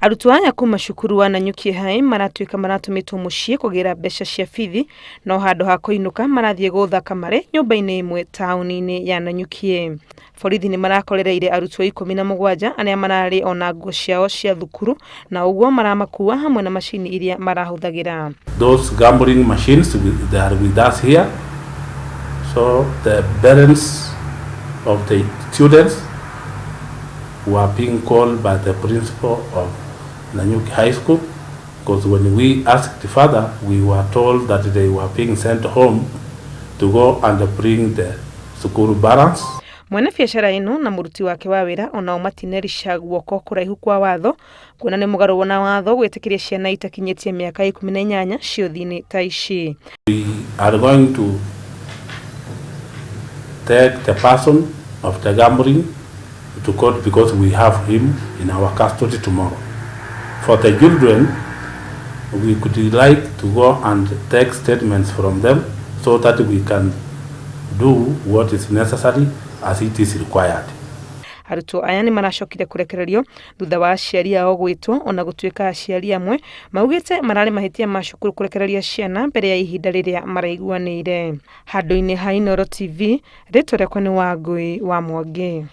Arutwo aya kuuma cukuru wa Nanyuki maratuika maratumitwo muciĩ kugira mbeca cia bithi no handu ha kuinuka marathie guthaka mare nyumba-ini imwe tauni-ini ya Nanyuki. Borithi nimarakorereire arutwo 17 aria marari ona nguo ciao cia thukuru na uguo maramakua hamwe na machini iria marahuthagira. Those gambling machines, they are with us here. So the parents of the students were being called by the principal of Nanyuki High School, because when we asked the father, we were told that they were being sent home to go and bring the cukuru balance. Mwene biashara ino na muruti wake wa wira ona umatinerisha guoko kuraihu kwa watho kuona ni mugarũrwo na watho gwitikiria ciana itakinyitie miaka 18 ciuthi-ini ta ici. We are going to take the person of the gambling to court because we have him in our custody tomorrow. For the children, we could like to go and take statements from them so that we can do what is necessary as it is required. Arutwo aya nimaracokire kurekererio thutha wa aciari ao gwitwo ona gutuika aciari amwe maugite marari mahitia ma cukuru kurekereria ciana mbere ya ihinda riria maraiguanire. Handu-ini ha Inooro TV, ritwa riakwa ni Wangui wa Mwonge.